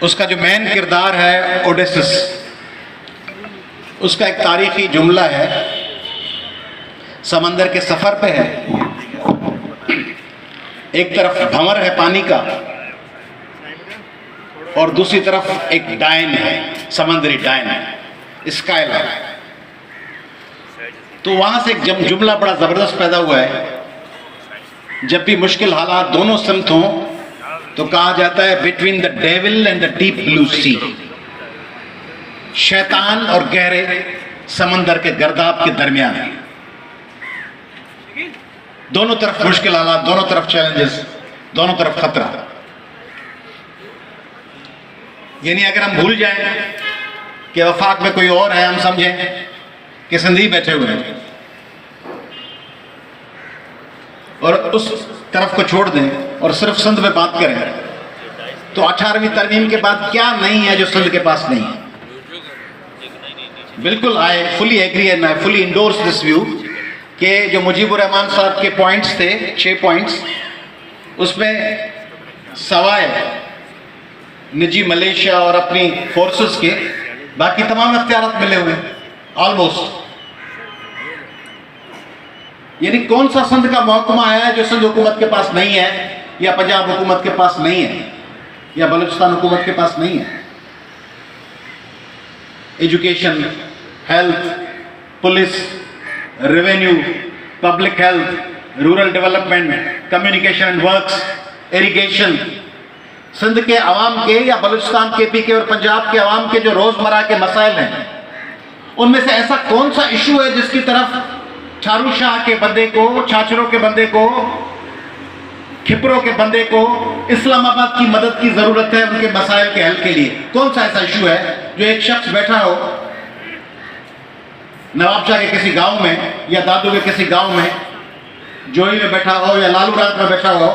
उसका जो मेन किरदार है ओडेसिस, उसका एक तारीखी जुमला है, समंदर के सफर पे है, एक तरफ भंवर है पानी का और दूसरी तरफ एक डायन है, समुद्री डायन है, स्काईलाइन। तो वहां से एक जुमला बड़ा जबरदस्त पैदा हुआ है, जब भी मुश्किल हालात दोनों सिमत हों तो कहा जाता है between the devil and the deep blue sea, शैतान और गहरे समंदर के गर्दाब के दरमियान, दोनों तरफ मुश्किल हालात, दोनों तरफ चैलेंजेस, दोनों तरफ खतरा। यानी अगर हम भूल जाएं कि वफाक में कोई और है, हम समझें कि सिंधी बैठे हुए हैं और उस तरफ को छोड़ दें और सिर्फ सिंध में बात करें, तो 18वीं तरमीम के बाद क्या नहीं है जो सिंध के पास नहीं है। बिल्कुल I fully agree and I fully endorse this view कि जो मुजीबुर रहमान साहब के पॉइंट्स थे, 6 पॉइंट्स, उसमें सवाए निजी मलेशिया और अपनी फोर्सेस के बाकी तमाम अख्तियारात मिले हुए ऑलमोस्ट। यानी कौन सा सिंध का महकमा है जो सिंध हुकूमत के पास नहीं है, या पंजाब हुकूमत के पास नहीं है, या बलूचिस्तान हुकूमत के पास नहीं है। Education, health, police, revenue, public health, rural development, communication and works, irrigation, Sindh के अवाम के या बलूचिस्तान, केपी के और पंजाब के अवाम के जो रोजमर्रा के मसाइल हैं, उनमें से ऐसा कौन सा इशू है जिसकी तरफ छारू शाह के बंदे को, छाछरों के बंदे को, खिपरों के बंदे को इस्लामाबाद की मदद की जरूरत है उनके मसाइल के हल के लिए? कौन सा ऐसा इशू है जो एक शख्स बैठा हो नवाबशाह के किसी गांव में या दादू के किसी गांव में, जोई में बैठा हो या लालू रात में बैठा हो,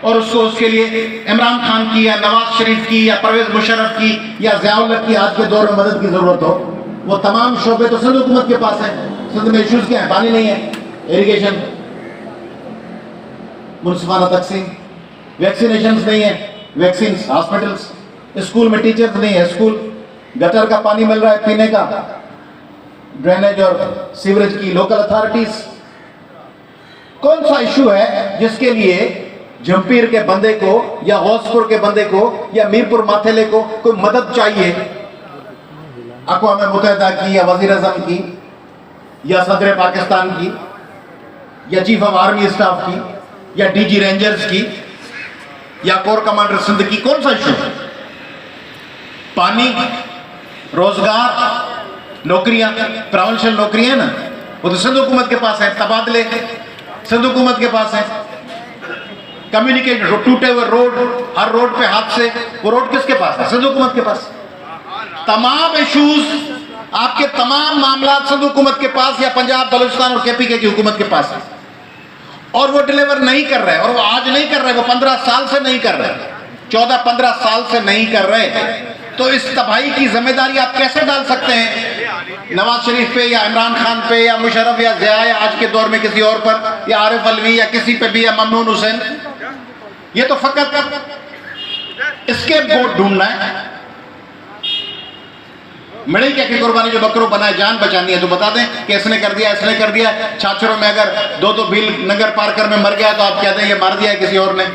और उसको उसके लिए इमरान खान की या नवाज शरीफ की या परवेज मुशर्रफ की या ज़ियाउल हक की आज के दौर में मदद की जरूरत हो? वो तमाम शोबे तो सिंध हुकूमत के पास है। सिंध में इश्यूज क्या है? पानी नहीं है, इरिगेशन, मुनसिफाना तकसीम, वैक्सीनेशन नहीं है, वैक्सीन, हॉस्पिटल्स, स्कूल में टीचर्स नहीं है, स्कूल, गटर का पानी मिल रहा है पीने का, ड्रेनेज और सीवरेज की लोकल अथॉरिटीज। कौन सा इशू है जिसके लिए जमपीर के बंदे को या गौसपुर के बंदे को या मीरपुर माथेले को कोई मदद चाहिए अक़वाम मुत्तहिदा की या वज़ीर आज़म की या सदर पाकिस्तान की या चीफ ऑफ आर्मी स्टाफ की या डीजी रेंजर्स की या कोर कमांडर सिंध की? कौन सा इशू है? पानी, रोजगार, नौकरियां, प्रोविंशियल नौकरियां ना, वो तो सिंध हुकूमत के पास है। तबादले सिंध हुकूमत के पास है। कम्युनिकेशन, टूटे हुए रोड, हर रोड पे हादसे, वो रोड किसके पास है? सिंध हुकूमत के पास। तमाम इश्यूज, आपके तमाम मामला सिंध हुकूमत के पास या पंजाब, बलूचिस्तान और केपी की हुकूमत के पास है, और वो डिलीवर नहीं कर रहे, और वो आज नहीं कर रहे, वो 15 साल से नहीं कर रहे, 14-15 साल से नहीं कर रहे। तो इस तबाही की जिम्मेदारी आप कैसे डाल सकते हैं नवाज शरीफ पे या इमरान खान पे या मुशर्रफ या ज़िया या आज के दौर में किसी और पर या आरिफ अलवी या किसी पे भी, या ममनून हुसैन? ये तो फकत इसके बोर्ड ढूंढना है। मिड़ई क्या की कुर्बानी जो बकरों बनाए, जान बचानी है तो बता दें कि इसने कर दिया, इसने कर दिया। छाछरों में अगर 2-2 भील नगर पार कर में मर गया तो आप कहते हैं ये मार दिया है किसी और ने,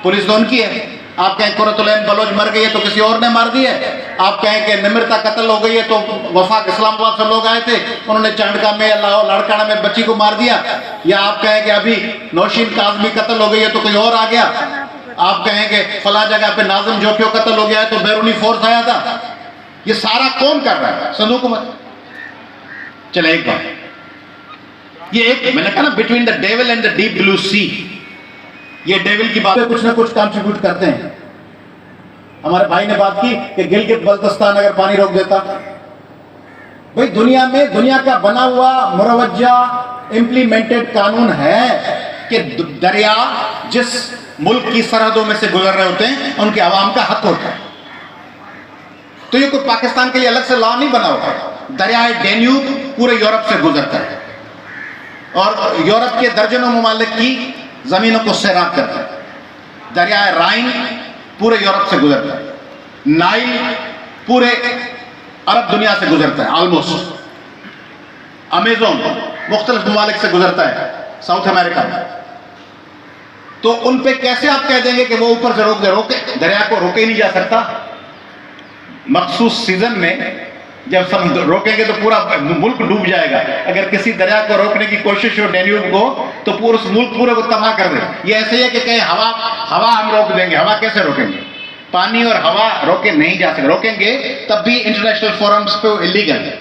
पुलिस तो उनकी है। आप कहें कुरतुलैन बलोच मर गई है तो किसी और ने मार दिया है। आप कहें कि निमृता कत्ल हो गई है तो वफाक इस्लामाबाद से लोग आए थे, उन्होंने चांडका में या लाड़काना में बच्ची को मार दिया। या आप कहें कि अभी नौशीन काजमी कत्ल हो गई है तो कोई और आ गया। आप कहें कि फला जगह पे नाजिम जोकियो कत्ल हो गया है तो बैरूनी फोर्स आया था। ये सारा कौन कर रहा है? सिंध हुकूमत। चले एक बात, ये एक मैंने कहा ना, between the devil and the deep blue sea, ये डेविल की बात कुछ ना कुछ कंट्रीब्यूट करते हैं। हमारे भाई ने बात की कि गिलगित बल्तिस्तान अगर पानी रोक देता। भाई दुनिया में, दुनिया का बना हुआ मुरवज्जा इंप्लीमेंटेड कानून है कि दरिया जिस मुल्क की सरहदों में से गुजर रहे होते हैं उनके अवाम का हक होता है। तो ये कोई पाकिस्तान के लिए अलग से लॉ नहीं बना हुआ। दरियाए डेन्यूब पूरे यूरोप से गुजरता है और यूरोप के दर्जनों ममालिक की जमीनों को सैराब करता है। दरियाए राइन पूरे यूरोप से गुजरता है। नाइल पूरे अरब दुनिया से गुजरता है, ऑलमोस्ट अमेजोन मुख्तलिफ ममालिक से गुजरता है, साउथ अमेरिका में। तो उन पे कैसे आप कह देंगे कि वो ऊपर से रोके? दरिया को रोके ही नहीं जा सकता। मखसूस सीजन में जब सब रोकेंगे तो पूरा मुल्क डूब जाएगा। अगर किसी दरिया को रोकने की कोशिश हो, डैन्यूब को, तो पूरा मुल्क पूरे को तबाह कर दे। ये ऐसे ही है कि कहीं हवा हम रोक देंगे। हवा कैसे रोकेंगे? पानी और हवा रोके नहीं जा सकते। रोकेंगे तब भी इंटरनेशनल फोरम्स पे इलीगल है।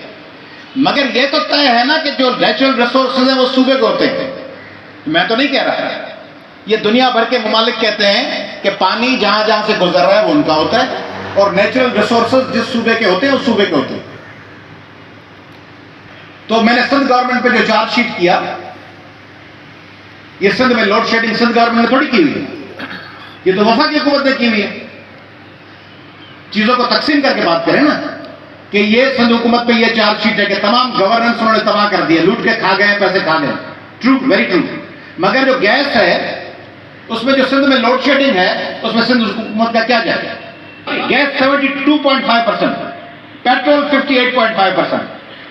मगर ये तो तय है ना कि जो नेचुरल रिसोर्सेज हैं वो सूबे को होते हैं। मैं तो नहीं कह रहा, ये दुनिया भर के ममालिक कहते हैं कि पानी जहां जहां से गुजर रहा है वो उनका होता है, और नेचुरल रिसोर्सेज जिस सूबे के होते हैं वो सूबे के होते हैं। तो मैंने सिंध गवर्नमेंट पे जो चार्जशीट किया, ये सिंध में लोड शेडिंग सिंध गवर्नमेंट ने थोड़ी की हुई है, ये तो वफा की हुकूमत ने की हुई है। चीजों को तकसीम करके बात करें ना, कि ये सिंध हुकूमत पे ये चार्जशीट है कि तमाम गवर्नेंस उन्होंने तबाह कर दिया, लूट के खा गए, पैसे खा गए। True, very true. मगर जो गैस है उसमें जो सिंध में लोड शेडिंग है उसमें सिंध हुकूमत का क्या जाएगा? गैस 72.5%, पेट्रोल 58.5%,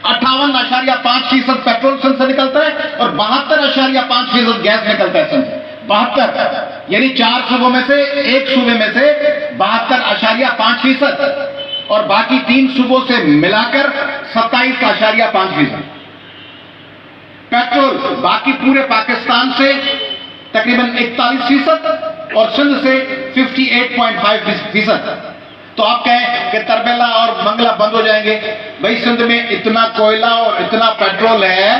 58.5% पेट्रोल सिंध से निकलता है और 72.5% गैस निकलता है सिंध से। 72, यानी 4 सूबों में से एक सूबे में से 72.5%, और बाकी 3 सूबों से मिलाकर 27.5%। पेट्रोल बाकी पूरे पाकिस्तान से तकरीबन 41% और सिंध से 58.5%। तो आप कहें कि तरबेला और मंगला बंद हो जाएंगे। भाई सिंध में इतना कोयला और इतना पेट्रोल है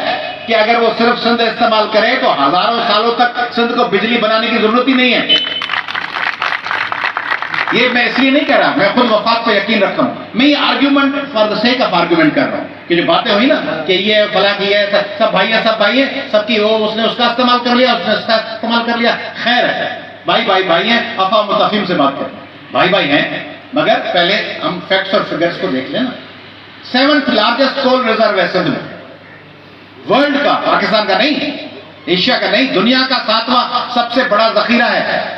कि अगर वो सिर्फ सिंध इस्तेमाल करे तो हजारों सालों तक सिंध को बिजली बनाने की जरूरत ही नहीं है। ये मैं इसलिए नहीं कह रहा, मैं खुद वफाक पे यकीन रखता हूं। मैं ये argument for the sake of argument कर रहा हूं कि जो बातें हुई ना कि ये फला की है, सब भाई है, सब भाई है, सबकी वो उसने उसका इस्तेमाल कर लिया, उसने उसका इस्तेमाल कर लिया। खैर है, भाई हैं, अफवाह मुतफीम से बात करें, भाई हैं। मगर पहले हम फैक्ट्स और फिगर्स को देख लेना। 7th लार्जेस्ट कोल रिजर्व है सिंध में, वर्ल्ड का, पाकिस्तान का नहीं, एशिया का नहीं, दुनिया का 7वां सबसे बड़ा जखीरा है।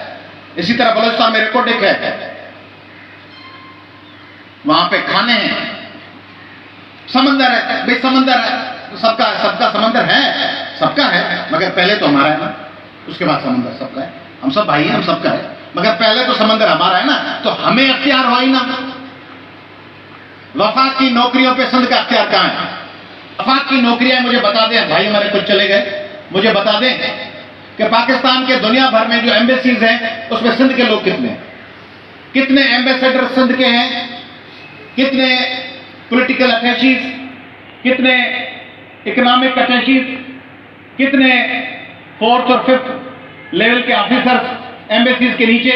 इसी तरह बलूचिस्तान में रिकॉर्डिक है, वहां पे खाने हैं, समंदर है। भाई समंदर है, सबका समंदर है, सबका है, मगर पहले तो हमारा है ना, उसके बाद समंदर सबका है। हम सब भाई हैं, हम सबका है, मगर पहले तो समंदर हमारा है ना, तो हमें अख्तियार हो ही ना। वफाक की नौकरियों पे सिंध का अख्तियार कहां है? वफाक की नौकरियां मुझे बता दें, भाई हमारे कुछ चले गए, मुझे बता दें कि पाकिस्तान के दुनिया भर में जो एम्बेसीज हैं उसमें सिंध के लोग कितने हैं? कितने एम्बेसडर सिंध के हैं? कितने पॉलिटिकल अटैचीज, कितने इकोनॉमिक अटैचीज, कितने 4th और 5th लेवल के ऑफिसर्स एम्बेसीज के नीचे?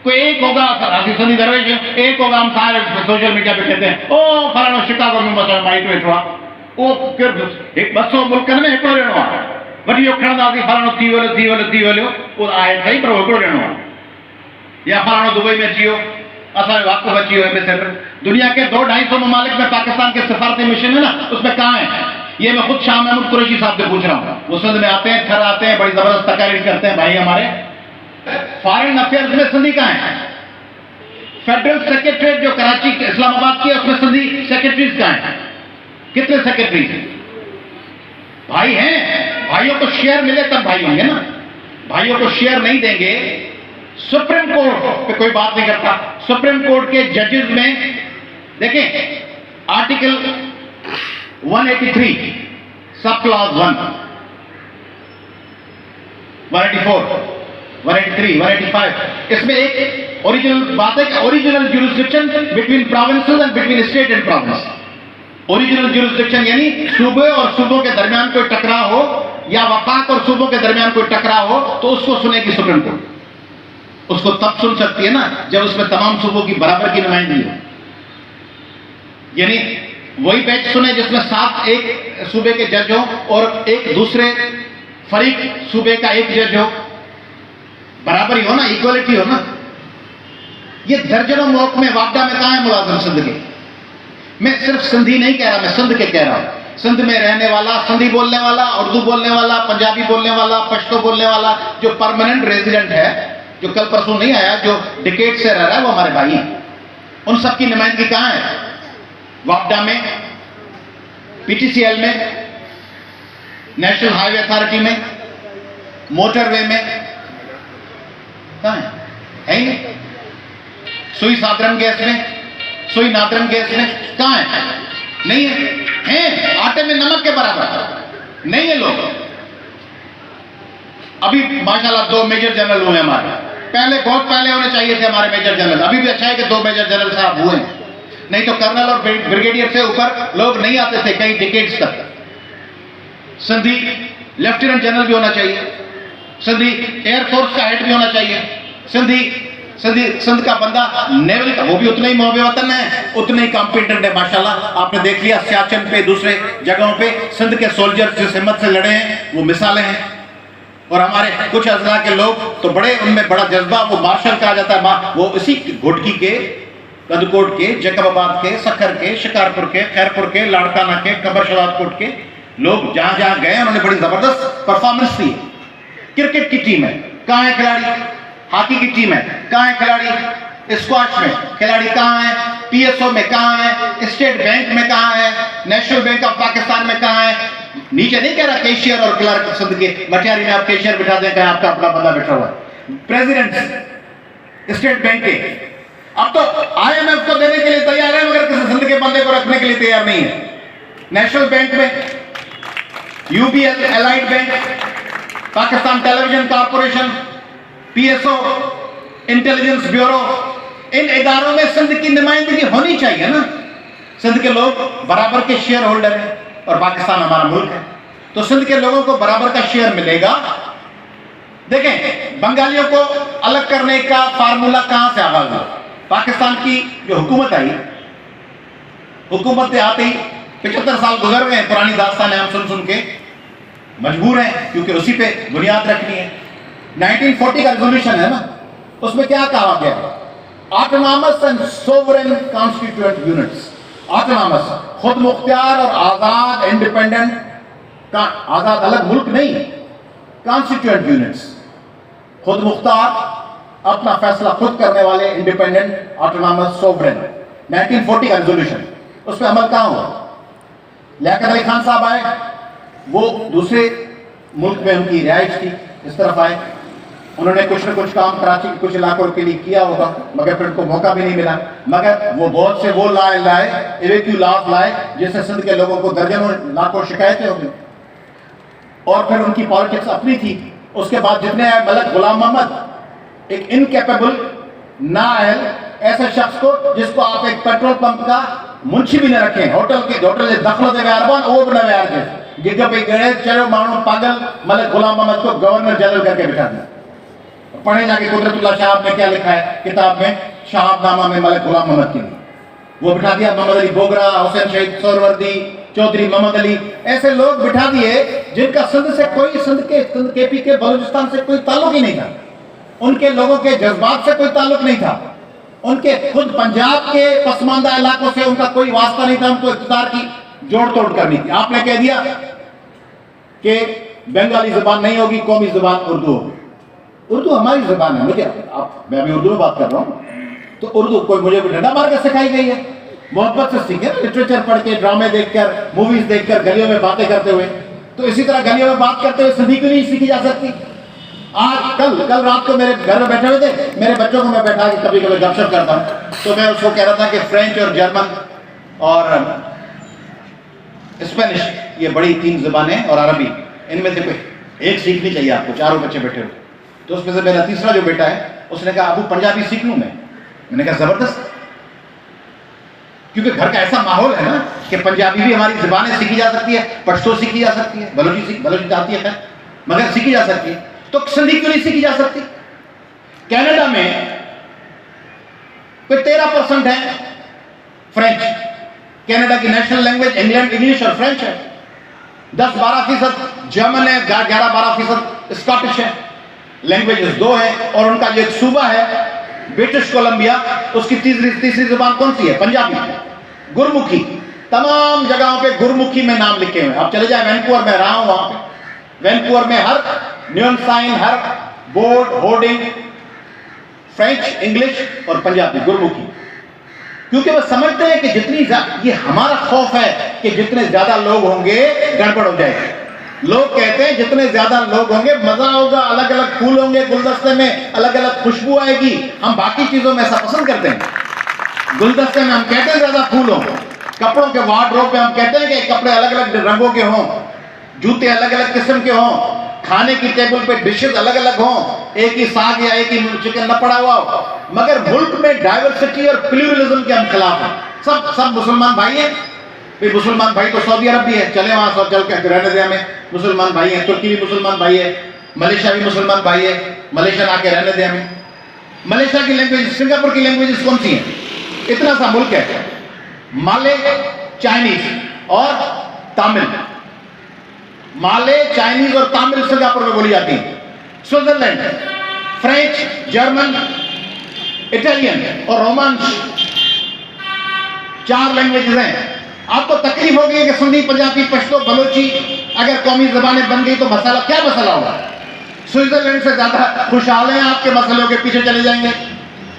कोई एक होगा, सनी दरवेश, एक होगा। हम सारे सोशल मीडिया पे कहते हैं ओ फलानो शिकागो में बस माइट वेठवा, वो फिर एक बसो मुल्कन में हिकिड़ो ॼणो आहे, वरी खणंदासीं फलानो थी वियो, उहो आहे सही, पर हिकिड़ो ॼणो आहे। या फलानो दुबई में अची वियो, असांजो वाक़ुफ़ अची वियो एम्बेसडर। दुनिया के 200-250 ममालिक में पाकिस्तान के सफारती मिशन है ना, उसमें कहाँ है? ये मैं खुद शाह महमूद कुरैशी साहब से पूछ रहा हूँ। वो सिंध में आते हैं, थर आते हैं, बड़ी जबरदस्त तकारीर करते हैं भाई हमारे। फॉरेन अफेयर्स में सिंधी कहाँ है? फेडरल सेक्रेटरीट जो कराची इस्लामाबाद की है उसमें सिंधी सेक्रेटरीज कहाँ है? कितने सेक्रेटरीज हैं? भाई हैं, भाइयों को शेयर मिले तब भाई होंगे ना। भाइयों को शेयर नहीं देंगे। सुप्रीम कोर्ट पे कोई बात नहीं करता। सुप्रीम कोर्ट के जजेस में देखें आर्टिकल 183 सब क्लॉज 1, 184, 183, 185, इसमें एक ओरिजिनल बात है कि original jurisdiction between provinces and between state and province. Original jurisdiction यानी सूबे और सूबों के दरमियान कोई टकराव हो या वफाक और सूबों के दरमियान कोई टकराव हो तो उसको सुनेगी सुप्रीम कोर्ट। उसको तब सुन सकती है ना जब उसमें तमाम सूबों की बराबर की नुमाइंदगी हो। यानी वही बेंच सुने जिसमें 7 एक सूबे के जज हो और एक दूसरे फरीक सूबे का एक जज हो, बराबरी हो ना, इक्वलिटी हो ना। ये दर्जनों मुल्क में, वापडा में कहां है मुलाजिम सिंध के? मैं सिर्फ सिंधी नहीं कह रहा, मैं सिंध के कह रहा हूं। सिंध में रहने वाला, सिंधी बोलने वाला, उर्दू बोलने वाला, पंजाबी बोलने वाला, पश्तो बोलने वाला, जो परमानेंट रेजिडेंट है, जो कल परसों नहीं आया, जो डिकेड से रह रहा है, वो हमारे भाई हैं। उन सबकी नुमाइंदगी कहां है? वापडा में, पीटीसीएल में, नेशनल हाईवे अथॉरिटी में, मोटरवे में, कहां है ही नहीं। सुई साधारण गैस में, सुई नादरन गैस में कहां है? नहीं है। आटे में नमक के बराबर नहीं है लोग। अभी माशाल्लाह 2 मेजर जनरल हुए हमारे, पहले बहुत पहले होने चाहिए थे हमारे मेजर जनरल। अभी भी अच्छा है कि 2 मेजर जनरल साहब हुए, नहीं तो कर्नल और ब्रिगेडियर से ऊपर लोग नहीं आते थे कई डिकेड्स तक। संधि लेफ्टिनेंट जनरल भी होना चाहिए, संधि एयरफोर्स का हेड भी होना चाहिए, सिंध का बंदा नेवल का, वो भी उतना ही मोहब्बे वतन है, उतने ही कॉम्पिटेंट है माशाल्लाह। आपने देख लिया सियाचिन पे, दूसरे जगहों पे सिंध के सोल्जर जिस हिम्मत से लड़े हैं वो मिसालें हैं। और हमारे कुछ अजला के लोग तो बड़े, उनमें बड़ा जज्बा, वो मार्शल कहा जाता है, वो इसी घोटकी के, कदकोट के, जैकबाबाद के, सखर के, शिकारपुर के, खैरपुर के, लाड़काना के, कबर शवादकोट के लोग जहां जहां गए उन्होंने बड़ी जबरदस्त परफॉर्मेंस दी। क्रिकेट की टीम है, कहां है खिलाड़ी? हॉकी की टीम है, कहां है खिलाड़ी? स्क्वाश में खिलाड़ी कहां है? पीएसओ में कहां है? स्टेट बैंक में कहां है? नेशनल बैंक ऑफ पाकिस्तान में कहां है? नीचे नहीं कह रहा कैशियर और क्लर्क सिंध के मटियारी में आप कैशियर बिठा दें, आपका अपना बंदा बैठा हुआ है। प्रेसिडेंट स्टेट बैंक के अब तो आईएमएफ को देने के लिए तैयार है, मगर किसी सिंध के बंदे को रखने के लिए तैयार नहीं है। नेशनल बैंक में, UBL, allied bank, Pakistan television corporation, PSO, intelligence bureau, इन इदारों में सिंध की नुमाइंदगी होनी चाहिए ना। सिंध के लोग बराबर के शेयर होल्डर हैं और पाकिस्तान हमारा मुल्क है, तो सिंध के लोगों को बराबर का शेयर मिलेगा। देखें, बंगालियों को अलग करने का फार्मूला कहां से आगाज हुआ? पाकिस्तान की जो हुकूमत आई, हुकूमत आते ही 75 साल गुजर गए, पुरानी दास्तानें हम सुन सुन के मजबूर हैं, क्योंकि उसी पे बुनियाद रखनी है। 1940 का रेजोल्यूशन है ना, उसमें क्या कहा गया? Autonomous and sovereign constituent units. Autonomous, खुद मुख्तियार और आजाद, इंडिपेंडेंट का, आजाद अलग मुल्क नहीं, कॉन्स्टिट्यूएंट यूनिट्स, खुद मुख्तार, अपना फैसला खुद करने वाले, इंडिपेंडेंट, ऑटोनॉमस, सोवरेन। 1940 का रेजोल्यूशन, उस पर अमल कहां हुआ? लियाकत अली खान साहब आए, वो दूसरे मुल्क में उनकी रिहाइश थी, इस तरफ आए, उन्होंने कुछ न कुछ काम कराची के कुछ इलाकों के लिए किया होगा, मगर फिर उनको मौका भी नहीं मिला। मगर वो बहुत से वो लाए इवेक्यू लॉज लाए, जिससे सिंध के लोगों को दर्जनों लाखों शिकायतें हो गई, और फिर उनकी पॉलिटिक्स अपनी थी। उसके बाद जितने आए, मलक गुलाम मोहम्मद, एक इनकेपेबल, नाअहल ऐसे शख्स को जिसको आप एक पेट्रोल पंप का मुंशी भी न रखें, होटल दखल दे अरबान वो बना चलो मानो पागल, मलक गुलाम मोहम्मद को गवर्नर जनरल करके बिठा दिया। पढ़े जाके कुदरतुल्लाह शाहब ने क्या लिखा है किताब में, शहाबनामा में, मलक गुलाम मोहम्मद के लिए वो बिठा दिया। मोहम्मद अली बोगरा, हुसैन शहीद सोहरवर्दी, चौधरी मोहम्मद अली, ऐसे लोग बिठा दिए जिनका सिंध से कोई, सिंध केपी के बलूचिस्तान से कोई ताल्लुक ही नहीं था, उनके लोगों के जज्बात से कोई ताल्लुक नहीं था, उनके खुद पंजाब के पसमानदा इलाकों से उनका कोई वास्ता नहीं था, उनको इख्तियार की जोड़ तोड़ करनी थी। आपने कह दिया कि बंगाली जुबान नहीं होगी, कौमी जुबान उर्दू होगी। उर्दू हमारी जुबान है, मुझे मैं अभी उर्दू में बात कर रहा हूं, तो उर्दू कोई मुझे डंडा मार के सिखाई गई है? मोहब्बत से सीखे, लिटरेचर पढ़ के, ड्रामे देखकर, मूवीज देखकर, गलियों में बातें करते हुए। तो इसी तरह गलियों में बात करते हुए सिंधी क्यों नहीं सीखी जा सकती? आज कल रात को मेरे घर में बैठे हुए थे, मेरे बच्चों को मैं बैठा के कभी कभी गपशप करता हूं, तो मैं उसको कह रहा था कि फ्रेंच और जर्मन और स्पेनिश, ये बड़ी 3 जुबानें, और अरबी, इनमें से कोई एक सीखनी चाहिए आपको। चारों बच्चे बैठे हुए, तो उसमें से मेरा तीसरा जो बेटा है उसने कहा अबू पंजाबी सीख लूं मैंने कहा जबरदस्त, क्योंकि घर का ऐसा माहौल है ना कि पंजाबी भी हमारी जुबानें सीखी जा सकती है, पश्तो सीखी जा सकती है, बलोची आती है खैर, मगर सीखी जा सकती है, तो सिंधी क्यों नहीं सीखी जा सकती? कनाडा में कोई 13% है फ्रेंच, कनाडा की नेशनल लैंग्वेज इंग्लिश और फ्रेंच है। 10-12% जर्मन है, 11-12% स्कॉटिश है, लैंग्वेजेस 2 है। और उनका जो एक सूबा है ब्रिटिश कोलंबिया, उसकी तीसरी जुबान कौन सी है? पंजाबी। गुरमुखी, तमाम जगहों पे गुरमुखी में नाम लिखे हुए। आप चले जाए वैंकूवर में, रहा हूं वहां पे, वैंकूवर में हर न्यून साइन, हर बोर्ड, होर्डिंग फ्रेंच, इंग्लिश और पंजाबी, गुरमुखी। क्योंकि वो समझते हैं कि ये हमारा खौफ है कि जितने ज्यादा लोग होंगे गड़बड़ हो जाएगी। लोग कहते हैं जितने ज्यादा लोग होंगे मजा होगा, अलग अलग फूल होंगे गुलदस्ते में, अलग अलग खुशबू आएगी। हम बाकी चीजों में ऐसा पसंद करते हैं। गुलदस्ते में हम कहते हैं ज्यादा फूल हो, कपड़ों के वार्डरोब पे हम कहते हैं कि कपड़े अलग अलग रंगों के हों, जूते अलग अलग किस्म के हों, खाने की टेबल पे डिशेस अलग अलग हों, एक ही साग या एक ही चिकन न पड़ा हुआ हो। मगर मुल्क में डाइवर्सिटी और प्लूरलिज्म के हम खिलाफ हैं। सब मुसलमान भाई हैं। मुसलमान भाई तो सऊदी अरब भी है, चले वहां सब चल के रहने दे, हमें मुसलमान भाई हैं। तुर्की भी मुसलमान भाई है, मलेशिया भी मुसलमान भाई है, मलेशिया आके रहने दे हमें। मलेशिया की लैंग्वेज, सिंगापुर की लैंग्वेज कौन सी है? इतना सा मुल्क है, माले, चाइनीज और तमिल। माले, चाइनीज और तमिल सिंगापुर में बोली जाती है। स्विट्जरलैंड, फ्रेंच, जर्मन, इटालियन और रोमांश, 4 लैंग्वेजेस हैं। आपको तकलीफ होगी कि सिंधी, पंजाबी, पश्तो, बलोची अगर कौमी जबानें बन गई तो मसाला क्या मसला होगा? स्विट्जरलैंड से ज्यादा खुशहाल हैं आपके मसलों के पीछे चले जाएंगे।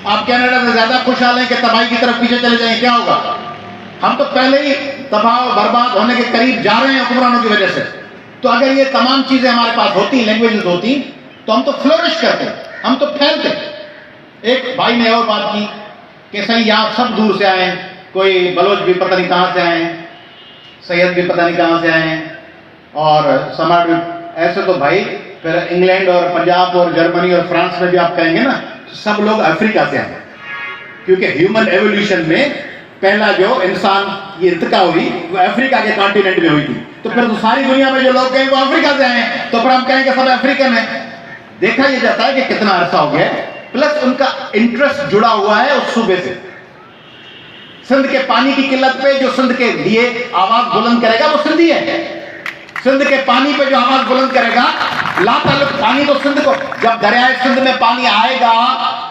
आप कनाडा से ज्यादा खुशहाल हैं कि तबाही की तरफ पीछे चले जाएंगे, क्या होगा? हम तो पहले ही तबाह बर्बाद होने के करीब जा रहे हैं हुक्मरानों की वजह से। तो अगर ये तमाम चीजें हमारे पास होती, लैंग्वेजेस होती, तो हम तो फ्लोरिश करते, हम तो फैलते। एक भाई ने और बात की कि सही आप सब दूर से आए हैं, कोई बलोच भी पता नहीं कहां से आए हैं, सैयद भी पता नहीं कहां से आए हैं, और समाज भी। ऐसे तो भाई फिर इंग्लैंड और पंजाब और जर्मनी और फ्रांस में भी आप कहेंगे ना, सब लोग अफ्रीका से आए, क्योंकि ह्यूमन एवोल्यूशन में पहला जो इंसान ये इर्तिका हुई वो अफ्रीका के कॉन्टिनेंट में हुई थी। तो फिर तो सारी दुनिया में जो लोग कहेंगे वो अफ्रीका से आए हैं, तो फिर हम कहेंगे सब अफ्रीकन है। देखा यह जाता है कि कितना अरसा हो गया, प्लस उनका इंटरेस्ट जुड़ा हुआ है उस सूबे से। सिंध के पानी की किल्लत पे जो सिंध के लिए आवाज बुलंद करेगा वो सिंधी है। सिंध के पानी पे जो आवाज बुलंद करेगा, लाताल्लुक पानी तो सिंध को, जब दरियाए सिंध में पानी आएगा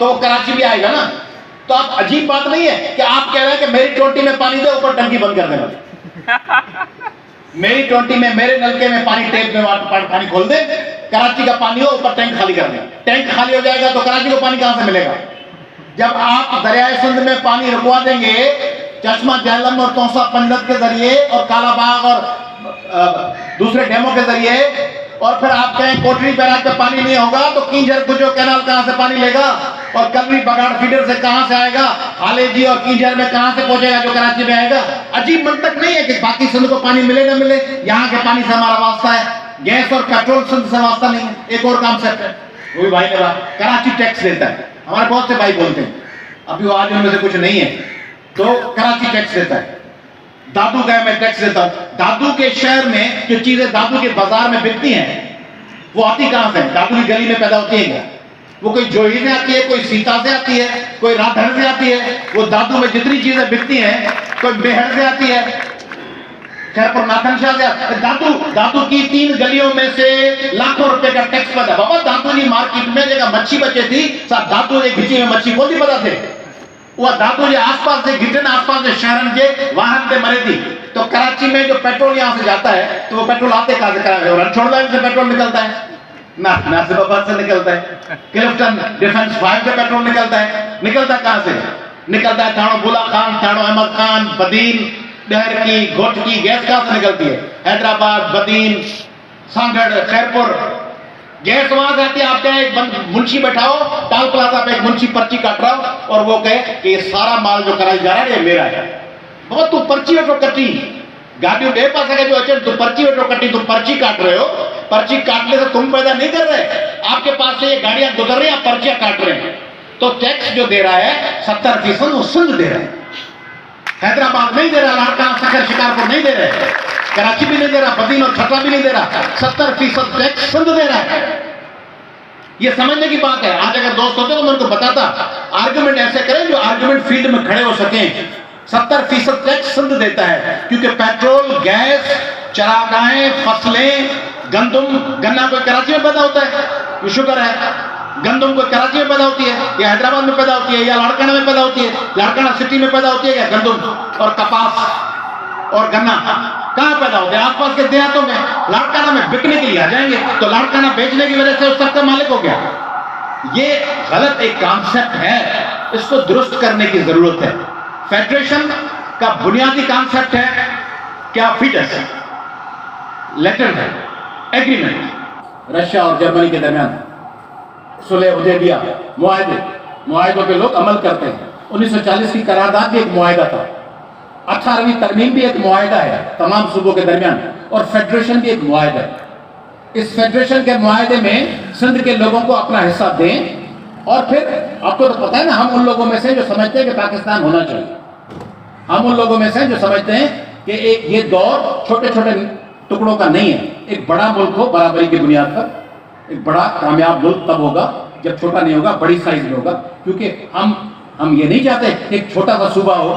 तो वो कराची भी आएगा ना। तो आप, अजीब बात नहीं है कि आप कह रहे हैं कि मेरी टोटी में पानी दे, ऊपर टंकी बंद कर देना। मेरी टोटी में, मेरे नलके में पानी, टेप में पानी खोल दे, कराची का पानी हो, ऊपर टैंक खाली कर दे। टैंक खाली हो जाएगा तो कराची को पानी कहां से मिलेगा? जब आप दरियाए सिंध में पानी रुकवा देंगे चश्मा जहलम और तौसा पंजत के जरिए और कालाबाग और दूसरे डैमों के जरिए, और फिर आप कहें कोटरी बैराज पे पानी नहीं होगा तो कींझर गुजो कैनाल कहां से पानी लेगा? और कलवी बगाड़ फीडर से कहां से आएगा? हालेजी और कींझर में कहां से पहुंचेगा जो कराची में आएगा? अजीब मंतक नहीं है कि बाकी सिंध को पानी मिले ना मिले, यहां के पानी से हमारा वास्ता है। गैस और पेट्रोल सिंध से वास्ता नहीं है। एक और काम सेट है, वो भी भाई ने कहा, कराची टैक्स देता है। हमारे बहुत से भाई बोलते हैं, अभी वो आज उनमें से कुछ नहीं है, तो कराची टैक्स देता है। दादू गए में टैक्स देता हूं। दादू के शहर में जो चीजें दादू के बाजार में बिकती हैं वो आती कहां से? दादू की गली में पैदा होती है क्या? वो कोई जोही से आती है, कोई सीता से आती है, कोई राधर से आती है। वो दादू में जितनी चीजें बिकती हैं, कोई बेहड़ से आती है, खैरपुर नाथन शाह से। दादू की 3 गलियों में से लाखों रुपए का टैक्स पैदा। बाबा दादू की मार्केट में जगह मच्छी बचे थी, सब दादू ने घिची में मच्छी को पता थे। वो दादू के आसपास से घिटन, आसपास से शहरन के वाहन पे मरे थी। तो कराची में जो पेट्रोल यहां से जाता है तो वो पेट्रोल आते कहां से? रणछोड़ लाइन से पेट्रोल निकलता है ना, नासिराबाद से निकलता है, क्लिफ्टन डिफेंस 5 से पेट्रोल निकलता है। निकलता कहां से? निकलता है थानो बुला खान, थानो अहमद खान, बदीन, डहर की, घोट की। गैस कहां से निकलती है? हैदराबाद, बदीन, सांगड़, खैरपुर। गैस वहां से आती है। आप कहें एक मुंशी बैठाओ टाल प्लाजा पे, एक मुंशी पर्ची काट रहा हो और वो कहे कि ये सारा माल जो कराई जा रहा है ये मेरा है। बहुत तू पर्ची वेठो कटी, गाड़ियों बे पास है जो अचन, तू पर्ची वेठो कटी, तू पर्ची काट रहे हो। पर्ची काटने से तुम पैदा नहीं कर रहे, आपके पास से ये गाड़ियां गुजर रही हैं, आप पर्चियां काट रहे हैं। तो टैक्स जो दे रहा है 70% वो सिंध दे रहा है। हैदराबाद नहीं दे रहा, लाड़काना, सखर, शिकारपुर नहीं दे रहे, कराची भी नहीं दे रहा, बदीन और छतरा भी नहीं दे रहा। 70% टैक्स सिंध दे रहा है। ये समझने की बात है। आज अगर दोस्त होते तो मैं उनको बताता, आर्गुमेंट ऐसे करें जो आर्गुमेंट फील्ड में खड़े हो सके। 70% टैक्स सिंध देता है, क्योंकि पेट्रोल, गैस, चरागाहें, फसलें, गंदम, गन्ना कोई कराची में पैदा होता है, ये शुगर है। गंदम कोई कराची में पैदा होती है या हैदराबाद में पैदा होती है या लाड़काना में पैदा होती है? लाड़काना सिटी में पैदा होती है क्या गंदम और कपास और गन्ना? कहां पैदा होते हैं? आसपास के देहातों में। लाड़काना में बिकने के लिए आ जाएंगे, तो लाड़काना बेचने की वजह से उस सबका मालिक हो गया। ये गलत एक कॉन्सेप्ट है, इसको दुरुस्त करने की जरूरत है। फेडरेशन का बुनियादी कॉन्सेप्ट है क्या? फिटस लेटर है, एग्रीमेंट। रशिया और जर्मनी के दरमियान सुलह हुदैबिया मुआहदों पे लोग अमल करते हैं। 1940 की करारदाद भी एक मुआहदा था, 18वीं तरमीम भी एक मुआहदा है तमाम सूबों के दरमियान, और फेडरेशन भी एक मुआहदा है। इस फेडरेशन के मुआहदे में सिंध के लोगों को अपना हिस्सा दें, और फिर आपको तो पता है ना, हम उन लोगों में से जो समझते हैं कि पाकिस्तान होना चाहिए, हम उन लोगों में से जो समझते हैं कि एक ये दौर छोटे छोटे टुकड़ों का नहीं है, एक बड़ा मुल्क हो बराबरी की बुनियाद पर। एक बड़ा कामयाब मुल्क तब होगा जब छोटा नहीं होगा, बड़ी साइज में होगा, क्योंकि हम ये नहीं चाहते कि एक छोटा सा सूबा हो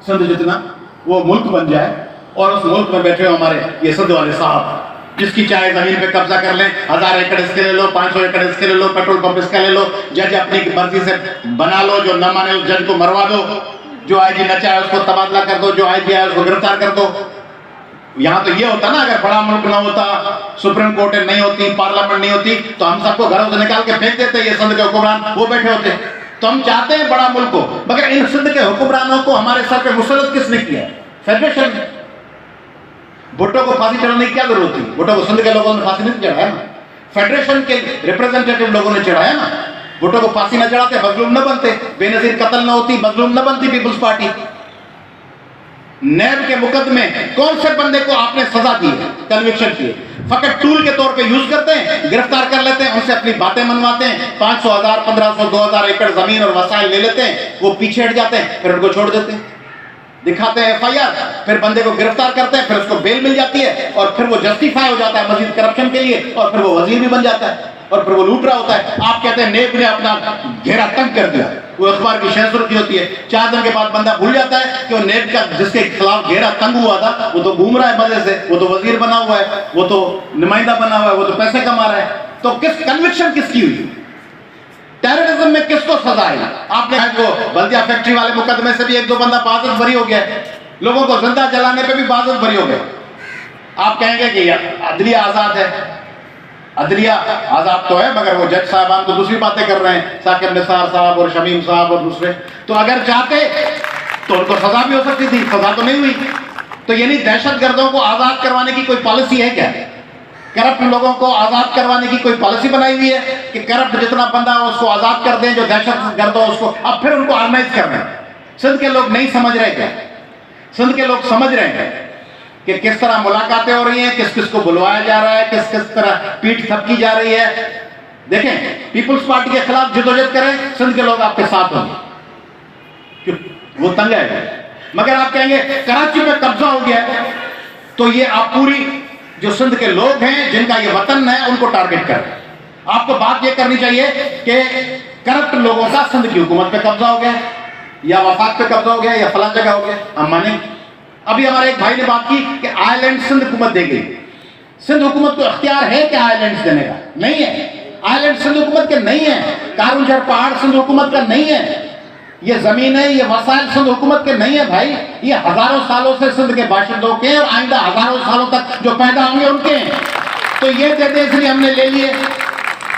सिंध जितना, वो मुल्क बन जाए और उस मुल्क में बैठे हो हमारे ये सिंध वाले साहब, जिसकी चाहे जमीन पे कब्जा कर लें, 1000 एकड़ इसके ले लो, 500 एकड़ इसके ले लो, पेट्रोल पंप इसका ले लो, जज अपनी मर्जी से बना लो, जो न माने उस जज को मरवा दो, जो आईजी न चाहे उसको तबादला कर दो, जो आईजी आए उसको गिरफ्तार कर दो। यहां तो ये होता ना, अगर बड़ा मुल्क ना होता, सुप्रीम कोर्ट नहीं होती, पार्लियामेंट नहीं होती, तो हम सबको घरों से निकाल के फेंक देते, ये सिंध के हुक्मरान वो बैठे होते। तो हम चाहते हैं बड़ा मुल्क हो, मगर इन सिंध के हुक्मरानों को हमारे सर पे मुसल्लत किसने किया? फेडरेशन। भुट्टो को फांसी चढ़ाने की क्या जरूरत थी? भुट्टो को सिंध के लोगों ने फांसी नहीं चढ़ाया ना, फेडरेशन के रिप्रेजेंटेटिव लोगों ने चढ़ाया ना। भुट्टो को फांसी न चढ़ाते, मजलूम न बनते, बेनजीर कत्ल न होती, मजलूम न बनती पीपुल्स पार्टी। नैब के मुकदमे कौन से बंदे को आपने सजा दी है, कन्विक्शन की? फकत टूल के तौर पे यूज करते हैं, गिरफ्तार कर लेते हैं, उनसे अपनी बातें मनवाते हैं, 500, 1000, 1500, 2000 एकड़ जमीन और वसाइल ले लेते हैं, वो पीछे हट जाते हैं, फिर उनको छोड़ देते हैं, दिखाते हैं FIR, फिर बंदे को गिरफ्तार करते हैं, फिर उसको बेल मिल जाती है, और फिर वो जस्टिफाई हो जाता है मजीद करप्शन के लिए, और फिर वो वजीर भी बन जाता है, और फिर वो लूट रहा होता है। आप कहते हैं नेब ने अपना घेरा तंग कर दिया, वो अखबार की शहर सुर्खी होती है, 4 दिन के बाद बंदा भूल जाता है कि वो नेब का जिसके खिलाफ घेरा तंग हुआ था, वो तो घूम रहा है मजे से, वो तो वजीर बना हुआ है, वो तो नुमाइंदा बना हुआ है, वो तो पैसे कमा रहा है। तो किस कन्विक्शन किसकी हुई? टेररिज्म में किसको सजा आई? आपने वो बल्दिया फैक्ट्री वाले मुकदमे से भी 1-2 बंदा बाज़त बरी हो गया, लोगों को जिंदा जलाने पे भी बाज़त बरी हो गए। आप कहेंगे कि अदलिया आजाद है, अदलिया आजाद तो है, मगर वो जज साहबान तो दूसरी बातें कर रहे हैं, साकिब निसार साहब और शमीम साहब और दूसरे। तो अगर चाहते तो उनको सजा भी हो सकती थी, सजा तो नहीं हुई। तो यानी दहशतगर्दों को आजाद करवाने की कोई पॉलिसी है क्या? करप्ट लोगों को आजाद करवाने की कोई पॉलिसी बनाई हुई है कि करप्ट जितना बंदा हो उसको आजाद कर दें, जो दहशतगर्द हो उसको, अब फिर उनको ऑर्गेनाइज कर रहे हैं। सिंध के लोग नहीं समझ रहे क्या? सिंध के लोग समझ रहे हैं कि किस तरह मुलाकातें हो रही हैं, किस किस को बुलवाया जा रहा है, किस किस तरह पीठ थपकी जा रही है। देखें, पीपुल्स पार्टी के खिलाफ जदोजहद करें, सिंध के लोग आपके साथ होंगे, वो तंग है। मगर आप कहेंगे कराची में कब्जा हो गया, तो ये आप पूरी जो सिंध के लोग हैं जिनका ये वतन है उनको टारगेट करें। आपको बात ये करनी चाहिए कि करप्ट लोगों का सिंध की हुकूमत पे कब्जा हो गया, या वफाक पे कब्जा हो गया, या फला जगह हो गया, हम माने। अभी हमारे एक भाई ने बात की कि आइलैंड सिंध हुकूमत देगी। सिंध हुकूमत को इख्तियार है कि आइलैंड देने का? नहीं है। आइलैंड सिंध हुकूमत के नहीं है, कारूंझर पहाड़ सिंध हुकूमत का नहीं है, ये जमीन है, ये वसाइल सिंध हुकूमत के नहीं है भाई, ये हजारों सालों से सिंध के बाशिंदों के और आइंदा हजारों सालों तक जो पैदा होंगे उनके हैं। तो ये देते इसलिए हमने ले लिए,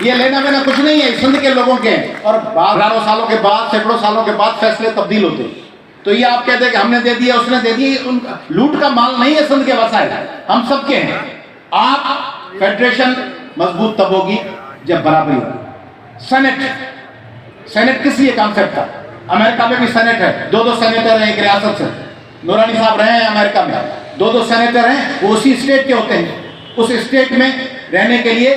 ये लेना देना कुछ नहीं है, सिंध के लोगों के। और हजारों सालों के बाद, सैकड़ों सालों के बाद फैसले तब्दील होते। तो ये आप कहते हैं कि हमने दे दिया, उसने दे दिया, लूट का माल नहीं है सिंध के वसाइल, हम सबके हैं। आप फेडरेशन मजबूत तब होगी जब बराबरी होगी। सेनेट किस लिए कॉन्सेप्ट था? अमेरिका में भी सेनेट है, 2-2 सेनेटर हैं एक रियासत से। नूरानी साहब रहे हैं अमेरिका में, 2-2 सेनेटर हैं, वो उसी स्टेट के होते हैं। उस स्टेट में रहने के लिए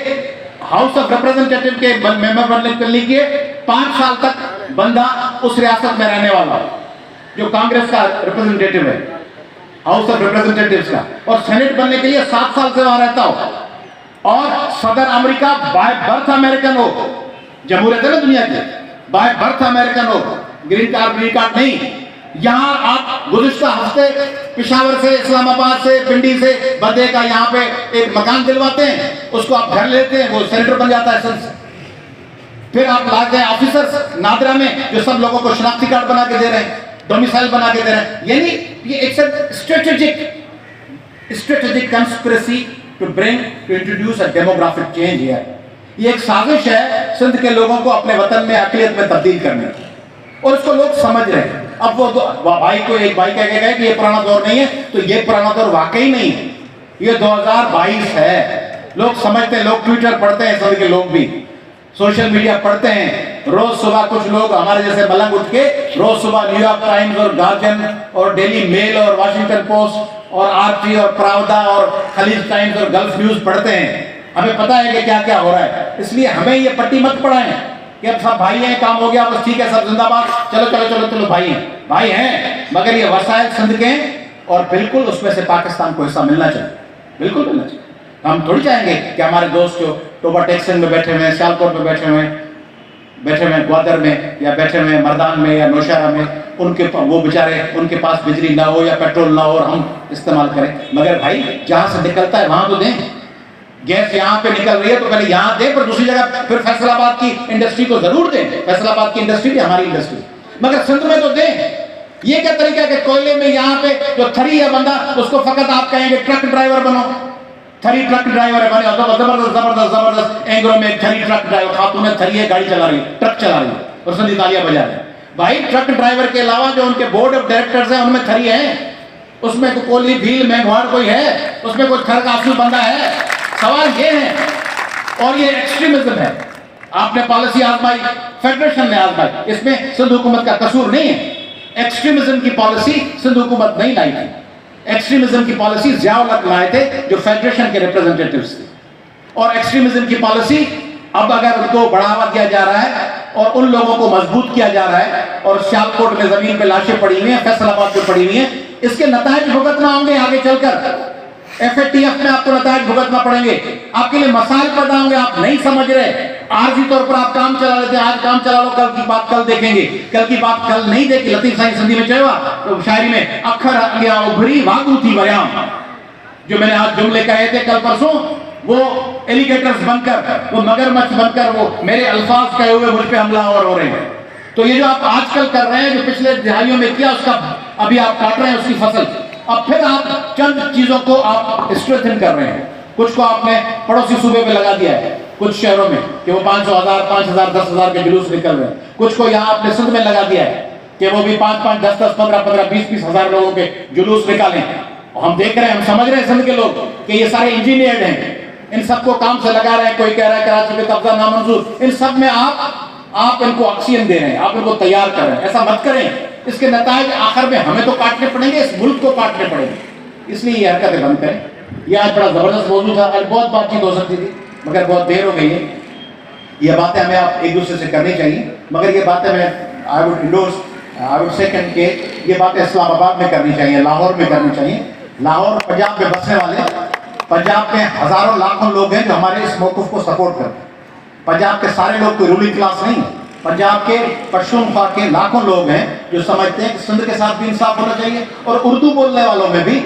हाउस ऑफ रिप्रेजेंटेटिव के मेंबर बनने के लिए 5 साल तक बंदा उस रियासत में रहने वाला, जो कांग्रेस का रिप्रेजेंटेटिव है, हाउस ऑफ रिप्रेजेंटेटिव्स का, और सेनेट बनने के लिए 7 साल से वहां रहता हो। और सदर अमेरिका बाय बर्थ अमेरिकन हो, जमहूरियत है ना दुनिया की, बाय बर्थ अमेरिकन हो, ग्रीन कार्ड नहीं। यहां आप गुज़िश्ता हफ्ते पेशावर से, इस्लामाबाद से, पिंडी से बंदे का यहां पे एक मकान दिलवाते हैं, उसको आप घर लेते हैं, वो सेनेटर बन जाता है। फिर आप लाते हैं ऑफिसर्स नादरा में, जो सब लोगों को शनाख्ती कार्ड बना के दे रहे हैं, डोमिसाइल बना के दे रहे हैं। यानी ये एक strategic conspiracy to introduce a demographic change है। ये एक साजिश है सिंध के लोगों को अपने वतन में अक़लियत में तब्दील करने की। और इसको लोग समझ रहे हैं। अब वो भाई को एक भाई कह के गए कि ये पुराना दौर नहीं है, तो ये पुराना दौर वाकई नहीं है, ये 2022 है। लोग समझते हैं, लोग ट्विटर पढ़ते हैं, सभी के लोग भी सोशल मीडिया पढ़ते हैं। रोज सुबह कुछ लोग हमारे जैसे मलंग उठ के रोज सुबह न्यूयॉर्क टाइम्स और गार्जियन और डेली मेल और वाशिंगटन पोस्ट और आरटी और प्रावदा और खलीज टाइम्स और गल्फ न्यूज पढ़ते हैं। हमें पता है कि क्या क्या हो रहा है, इसलिए हमें ये पट्टी मत पढ़ाएं कि अब सब भाई हैं, काम हो गया बस ठीक है, सब जिंदाबाद, चलो चलो चलो चलो भाई हैं, मगर ये वसाइल सिंध के और बिल्कुल उसमें से पाकिस्तान को हिस्सा मिलना चाहिए, बिल्कुल मिलना चाहिए। हम थोड़ी चाहेंगे कि हमारे दोस्त जो टोबा टेक्सन में बैठे हुए हैं, सियालकोट में बैठे हुए हैं, ग्वादर में या बैठे हुए हैं मर्दान में या नौशहरा में, उनके वो बेचारे उनके पास बिजली ना हो या पेट्रोल ना हो और हम इस्तेमाल करें। मगर भाई जहां से निकलता है वहां तो दें। गैस यहाँ पे निकल रही है तो पहले यहाँ दें, पर दूसरी जगह फिर फैसलाबाद की इंडस्ट्री को जरूर दें। फैसलाबाद की इंडस्ट्री भी हमारी इंडस्ट्री, मगर सिंध में तो दें। ये क्या तरीका है कि कोयले में यहाँ पे जो थरी है बंदा, उसको फकत आप कहेंगे ट्रक ड्राइवर बनो, थरी ट्रक ड्राइवर है बने, जबरदस्त जबरदस्त जबरदस्त एंग्रो में थरी ट्रक ड्राइवर, खातून है थरी है, गाड़ी चला रही है, ट्रक चला रही है और संधी तालियां बजा रही है। भाई ट्रक ड्राइवर के अलावा जो उनके बोर्ड ऑफ डायरेक्टर्स हैं उनमें थरी है, उसमें कोली भील मेघवाड़ कोई है, उसमें कोई खरकासू बंदा है। सवाल ये है, और ये एक्सट्रीमिज्म है। आपने पॉलिसी आजमाई, फेडरेशन ने आजमाई, इसमें सिंध हुकूमत का कसूर नहीं है। एक्सट्रीमिज्म की पॉलिसी सिंध हुकूमत नहीं लाई थी। एक्सट्रीमिज्म की पॉलिसी ज़िया-उल-हक लाए थे जो फेडरेशन के रिप्रेजेंटेटिव्स थे। और एक्सट्रीमिज्म की पॉलिसी अब अगर उनको बढ़ावा दिया जा रहा है और उन लोगों को मजबूत किया जा रहा है, और सियालकोट में जमीन पे लाशें पड़ी हुई हैं, फैसलाबाद में पड़ी हुई हैं, इसके नतायज भुगतना होंगे आगे चलकर। FATF में आपको नतायज भुगतना पड़ेंगे, आपके लिए मसाइल पैदा होंगे। आप नहीं समझ रहे, आर्जी तौर पर आप काम चला लेते हैं, आज काम चला लो, कल की बात कल देखेंगे, कल की बात कल नहीं देखी। लतीफ साईं सिंधी में चेवा तो शायरी में अखर अॻियां उभरी वागू थी वरियाम, जो मैंने आज जुमले कहे थे कल परसों, वो एलिगेटर्स बनकर, वो मगरमच्छ बनकर, वो मेरे अल्फाज कहे हुए मुझ पे हमला हो रहे हैं। तो ये जो आप आजकल कर रहे हैं, जो पिछले दिहाइयों में किया, उसका अभी आप काट रहे हैं उसकी फसल। अब फिर आप चंद चीजों को आप स्ट्रेंथन कर रहे हैं। कुछ को आपने पड़ोसी सूबे में लगा दिया है, कुछ शहरों में कि वो 500, 1000, 5000, 10,000 के जुलूस निकल रहे हैं। कुछ को यहाँ आपने सिंध में लगा दिया है कि वो भी 5-5, 10-10, 15-15, 20-20 हजार लोगों के जुलूस निकालें। हम देख रहे हैं, हम समझ रहे हैं सिंध के लोग कि ये सारे इंजीनियर्ड हैं, इन सबको काम से लगा रहे हैं। कोई कह रहा है कराची में कब्जा नामंजूर, इन सब में आप इनको ऑक्सीजन दे रहे हैं, आप इनको तैयार कर रहे हैं। ऐसा मत करें, इसके नतायज आखिर में हमें तो काटने पड़ेंगे, इस मुल्क को काटने पड़ेंगे। इसलिए ये हरकतें बंद करें। ये आज बड़ा जबरदस्त मौजूद था, आज बहुत बातचीत हो सकती थी मगर बहुत देर हो गई है। ये बातें हमें आप एक दूसरे से करनी चाहिए, मगर ये बातें मैं आई वुड सेकंड के ये बातें इस्लामाबाद में करनी चाहिए, लाहौर में करनी चाहिए। लाहौर पंजाब में बसने वाले, पंजाब में हजारों लाखों लोग हैं जो हमारे इस मौक़िफ़ को सपोर्ट करते हैं। पंजाब के सारे लोग कोई रूलिंग क्लास नहीं है, पंजाब के पश्तूनख्वा के लाखों लोग हैं जो समझते हैं कि सिंध के साथ भी इंसाफ होना चाहिए। और उर्दू बोलने वालों में भी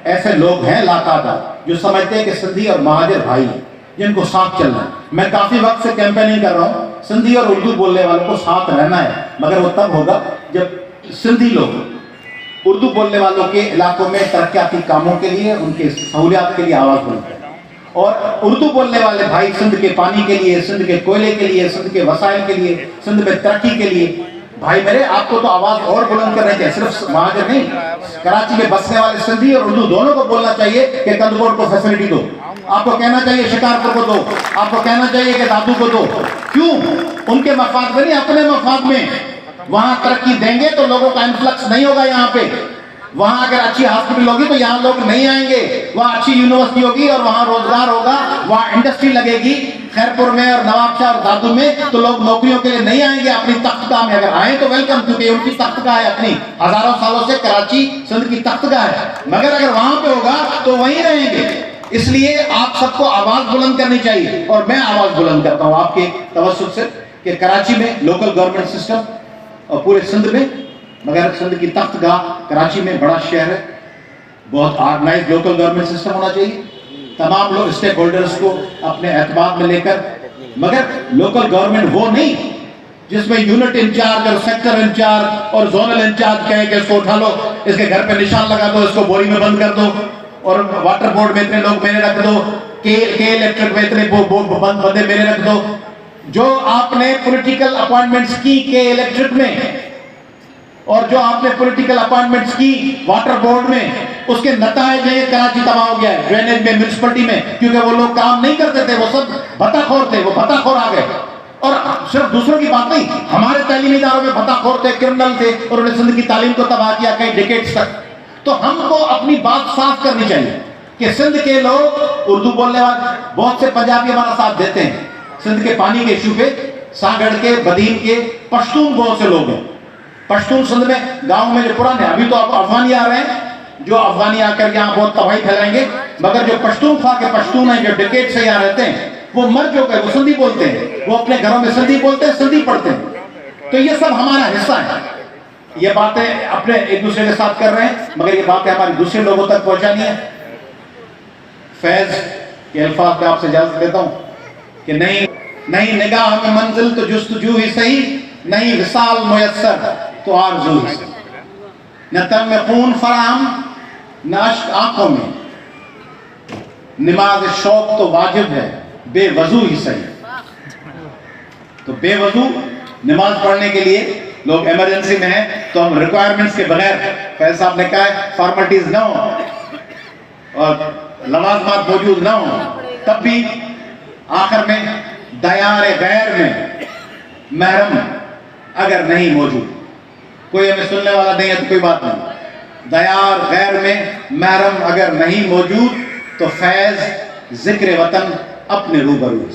ऐसे लोग हैं लातादाद जो समझते हैं कि सिंधी और महाजर भाई हैं, जिनको साथ चलना है। मैं काफी वक्त से कैंपेनिंग कर रहा हूँ, सिंधी और उर्दू बोलने वालों को साथ रहना है, मगर वो तब होगा जब सिंधी लोग उर्दू बोलने वालों के इलाकों में तरक्याती कामों के लिए, उनके सहूलियात के लिए आवाज बुलंद करें। और उर्दू बोलने वाले भाई सिंध के पानी के लिए, सिंध के कोयले के लिए, सिंध के वसाइल के लिए, सिंध में तरक्की के लिए, भाई मेरे आपको तो आवाज और बुलंद करनी चाहिए। सिर्फ महाजर नहीं, कराची में बसने वाले सिंधी और उर्दू दोनों को बोलना चाहिए कि कंदकोट को फैसिलिटी दो। आपको कहना चाहिए शिकारपुर को दो, आपको कहना चाहिए कि दादू को दो। क्यों? उनके मफाद में नहीं, अपने मफाद में। वहां तरक्की देंगे तो लोगों का इन्फ्लक्स नहीं होगा यहाँ पे। वहां अगर अच्छी हॉस्पिटल होगी तो यहाँ लोग नहीं आएंगे। वहां अच्छी यूनिवर्सिटी होगी और वहां रोजगार होगा, वहां इंडस्ट्री लगेगी खैरपुर में और नवाबशाह और दादू में, तो लोग नौकरियों के लिए नहीं आएंगे। अपनी तख्तगाह में अगर आए तो वेलकम, क्योंकि उनकी तख्तगाह है अपनी, हजारों सालों से कराची सिंध की तख्तगाह है। मगर अगर वहां पे होगा तो वहीं रहेंगे। इसलिए आप सबको आवाज बुलंद करनी चाहिए, और मैं आवाज बुलंद करता हूँ आपके तवज्जुह से कि कराची में लोकल गवर्नमेंट सिस्टम और पूरे सिंध में, मगर सिंध की तख्तगाह कराची में बड़ा शहर है, बहुत ऑर्गेनाइज लोकल गवर्नमेंट सिस्टम होना चाहिए। तमाम लोग स्टेक होल्डर्स को अपने एतमाद में लेकर, मगर लोकल गवर्नमेंट वो नहीं जिसमें यूनिट इंचार्ज और सेक्टर इंचार्ज और जोनल इंचार्ज कहे कि इसको उठा लो, इसके घर पे निशान लगा दो, इसको बोरी में बंद कर दो, और वाटर बोर्ड में इतने लोग मेरे रख दो, के इलेक्ट्रिक में इतने बंदे मेरे रख दो। जो आपने पॉलिटिकल अपॉइंटमेंट्स की के इलेक्ट्रिक में, और जो आपने पॉलिटिकल अपॉइंटमेंट्स की वाटर बोर्ड में, उसके नतायज है कराची तबाह हो गया है, ड्रेनेज में, म्यूनिसिपलिटी में, क्योंकि वो लोग काम नहीं करते थे, वो सब भत्ताखोर थे, वो भत्ताखोर आ गए। और सिर्फ दूसरों की बात नहीं, हमारे तालीमी इदारों में भत्ताखोर थे, क्रिमिनल थे, और उन्होंने सिंध की तालीम को तबाह किया कई डिकेड्स तक। तो हमको अपनी बात साफ करनी चाहिए कि सिंध के लोग, उर्दू बोलने वाले बहुत से पंजाबी हमारा साथ देते हैं सिंध के पानी के इशू पे, सागड़ के, बदीन के, पश्तून बहुत से लोग हैं। पश्तून सिंध में गांव में जो पुराने, अभी तो अफगानी आ रहे हैं, जो अफगानी आकर यहाँ बहुत तबाही फैलाएंगे, मगर जो पश्तूनख्वा के पश्तून हैं, जो डिकेड से यहाँ रहते हैं, वो मर चुके, वो सिंधी बोलते हैं, वो अपने घरों में सिंधी बोलते हैं, सिंधी पढ़ते हैं। तो ये सब हमारा हिस्सा है। ये बातें अपने एक दूसरे के साथ कर रहे हैं, मगर ये बातें हमारे दूसरे लोगों तक पहुंचानी है। फैज के अल्फाज में आपसे इजाजत देता हूं कि नहीं निगाह में मंजिल तो जुस्तजू ही सही, नहीं विसाल मुयस्सर तो आरज़ू ही सही, न तन में खून फराम न अश्क आंखों में, नमाज शौक तो वाजिब है बेवजू ही सही। तो बेवजू नमाज पढ़ने के लिए लोग इमरजेंसी में हैं, तो हम रिक्वायरमेंट्स के बगैर, फैज साहब ने कहा है फॉर्मेलिटीज ना हो और लवाजमात मौजूद ना हो, तब भी आखिर में दयार गैर में महरम अगर नहीं मौजूद, कोई हमें सुनने वाला नहीं है तो कोई बात नहीं, दयार गैर में महरम अगर नहीं मौजूद, तो फैज जिक्र वतन अपने रूबरू।